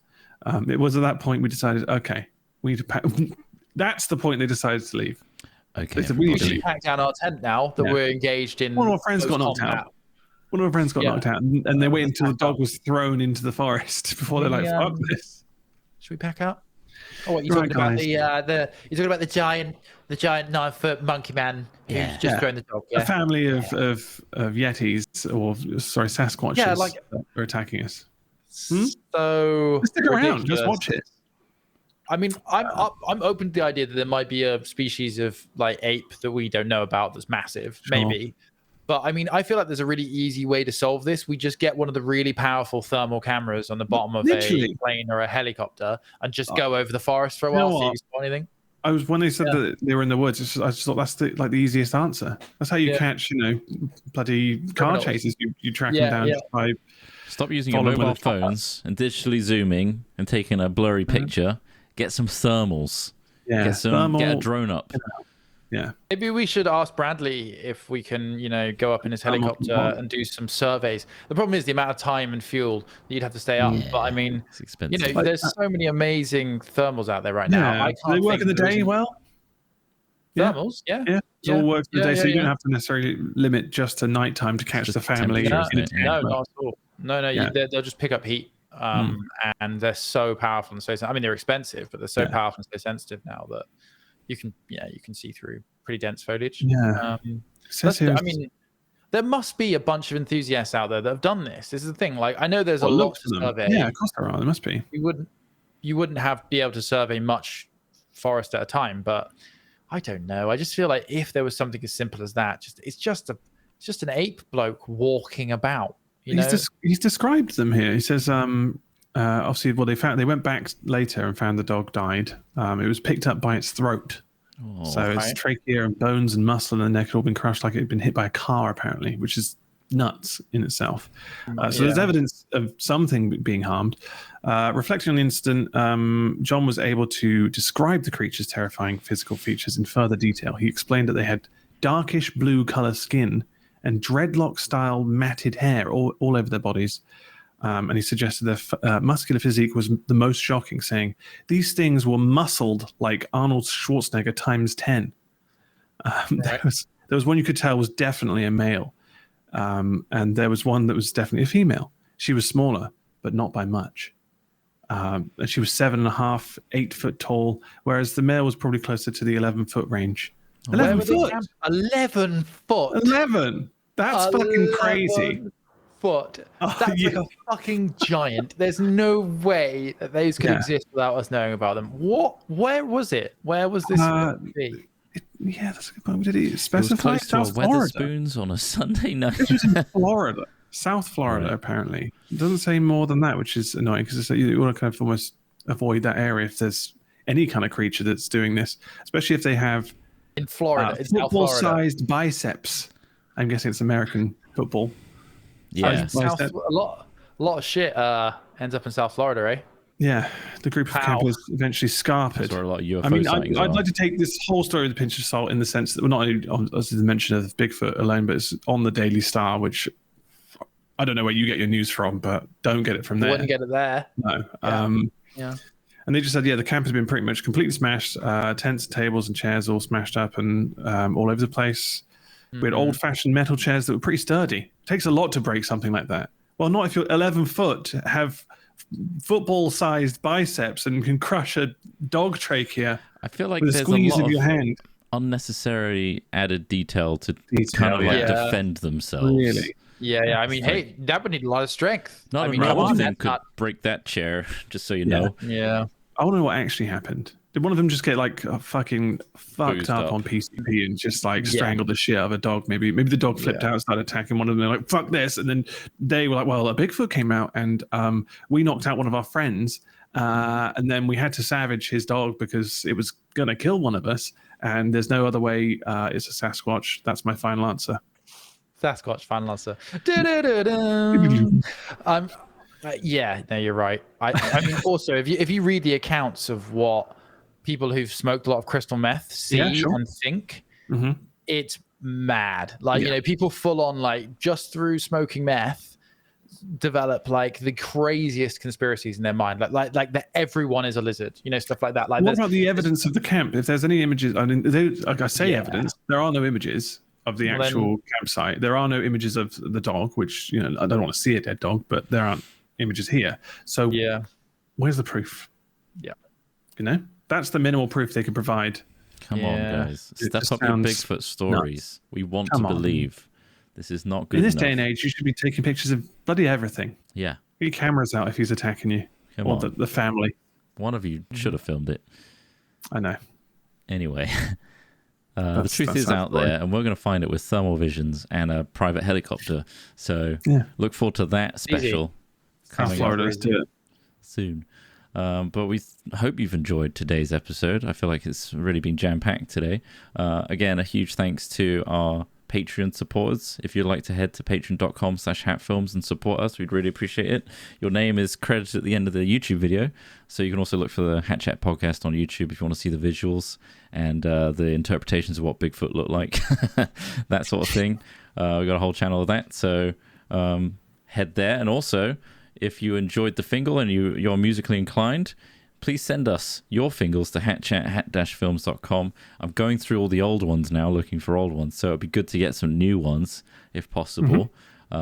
It was at that point we decided, okay, we need to pack. That's the point they decided to leave. Okay. We should pack down our tent now that we're engaged in. One of our friends got knocked out. And they waited until the dog was thrown into the forest before they're like, fuck this. Should we pack up? Oh, what, you're talking about you're talking about the giant 9-foot monkey man who's just thrown the dog. A family of Yetis Sasquatches that are attacking us. So stick around, just watch it. I mean, I'm open to the idea that there might be a species of like ape that we don't know about that's massive, maybe. But I mean, I feel like there's a really easy way to solve this. We just get one of the really powerful thermal cameras on the bottom of a plane or a helicopter and just go over the forest for a while, see if you saw anything. When they said that they were in the woods, I just thought that's the easiest answer. That's how you catch, bloody car chases. You track them down just by stop using your mobile phones and digitally zooming and taking a blurry picture. Get some thermals. Yeah, get a drone up. Yeah. Maybe we should ask Bradley if we can, go up in his helicopter and do some surveys. The problem is the amount of time and fuel that you'd have to stay up. But I mean, it's expensive. There's so many amazing thermals out there right now. Do they work in the day well? Thermals, yeah. It all works in the day, so you don't have to necessarily limit just to nighttime to catch the family. No, not at all. No, they'll just pick up heat. And they're so powerful and so sensitive. I mean, they're expensive, but they're so powerful and so sensitive now that you can see through pretty dense foliage. Yeah. I mean, there must be a bunch of enthusiasts out there that have done this. This is the thing. Like, I know there's a lot to survey. Yeah, of course there are. There must be. You wouldn't be able to survey much forest at a time, but I don't know. I just feel like if there was something as simple as that, it's just an ape bloke walking about. He's described them here. He says, obviously, they went back later and found the dog died. It was picked up by its throat. Its trachea and bones and muscle in the neck had all been crushed like it had been hit by a car, apparently, which is nuts in itself. So there's evidence of something being harmed. Reflecting on the incident, John was able to describe the creature's terrifying physical features in further detail. He explained that they had darkish blue color skin and dreadlock-style matted hair all over their bodies. And he suggested their muscular physique was the most shocking, saying, these things were muscled like Arnold Schwarzenegger times 10. There was one you could tell was definitely a male. And there was one that was definitely a female. She was smaller, but not by much. She was 7.5, 8 foot tall, whereas the male was probably closer to the 11-foot range. 11 foot. 11 foot. 11. That's fucking crazy. Foot. That's like a fucking giant. There's no way that those could exist without us knowing about them. Where was it? Where was this? That's a good point. Did he specify? It was close to Wetherspoons on a Sunday night. This was in Florida. South Florida, apparently. It doesn't say more than that, which is annoying because you want to kind of almost avoid that area if there's any kind of creature that's doing this, especially if they have in Florida, football-sized biceps. I'm guessing it's American football. Yeah, a lot of shit ends up in South Florida, eh? Yeah, the group of campers eventually scarpered. A lot of UFO I'd like to take this whole story with a pinch of salt in the sense that not only obviously the mention of Bigfoot alone, but it's on the Daily Star, which I don't know where you get your news from, but don't get it from there. Wouldn't get it there. No. Yeah. And they just said, the camp has been pretty much completely smashed. Tents, tables, and chairs all smashed up and all over the place. We had old-fashioned metal chairs that were pretty sturdy. It takes a lot to break something like that. Well, not if you're 11 foot, have football-sized biceps, and can crush a dog trachea. I feel like with a there's squeeze a lot of your hand. Unnecessary added detail to kind of like defend themselves. Really? Yeah. I mean, hey, that would need a lot of strength. Not I mean, one of them could break that chair, just so you know. Yeah. I want to know what actually happened. Did one of them just get like fucking fucked up on PCP and just like strangled the shit out of a dog? Maybe the dog flipped out and started attacking one of them. They're like, fuck this. And then they were like, well, a Bigfoot came out and we knocked out one of our friends. And then we had to savage his dog because it was going to kill one of us. And there's no other way. It's a Sasquatch. That's my final answer. Sasquatch, final answer. Yeah, no, you're right. I mean, also, if you read the accounts of what people who've smoked a lot of crystal meth see and think, it's mad. Like, you know, people full on, like, just through smoking meth, develop like the craziest conspiracies in their mind, like that everyone is a lizard, you know, stuff like that. Like, what about the evidence of the camp? If there's any images, I mean, like I say, evidence. There are no images of the actual campsite. There are no images of the dog, which, you know, I don't want to see a dead dog, but there aren't images here. So where's the proof? Yeah, you know, that's the minimal proof they can provide. Come on, guys, step up your Bigfoot stories. Nuts. We want to believe. This is not good in this enough. day and age. You should be taking pictures of bloody everything. Yeah, get your cameras out if he's attacking you or the family. One of you should have filmed it. I know. Anyway. The truth is out there, and we're going to find it with thermal visions and a private helicopter. So look forward to that special coming up soon. But we hope you've enjoyed today's episode. I feel like it's really been jam-packed today. Again, a huge thanks to our Patreon supporters. If you'd like to head to patreon.com/hatfilms and support us, we'd really appreciate it. Your name is credited at the end of the YouTube video, so you can also look for the Hat Chat podcast on YouTube if you want to see the visuals and the interpretations of what Bigfoot looked like, that sort of thing. We've got a whole channel of that, so head there. And also, if you enjoyed the Fingal and you're musically inclined, please send us your Fingals to hatchat@hat-films.com. I'm going through all the old ones now, looking for old ones, so it'd be good to get some new ones if possible.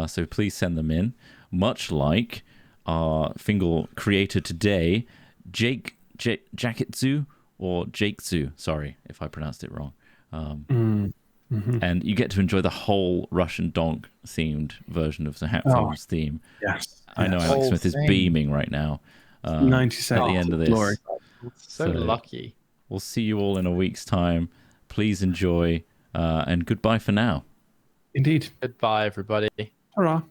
So please send them in. Much like our Fingal creator today, Jakitsu, or Jakezu, sorry if I pronounced it wrong. And you get to enjoy the whole Russian donk themed version of the Hat Films theme. Yes. I know Alex Smith is beaming right now. 90 seconds at the end of this. Glory. So lucky. We'll see you all in a week's time. Please enjoy, and goodbye for now. Indeed. Goodbye, everybody. Hurrah.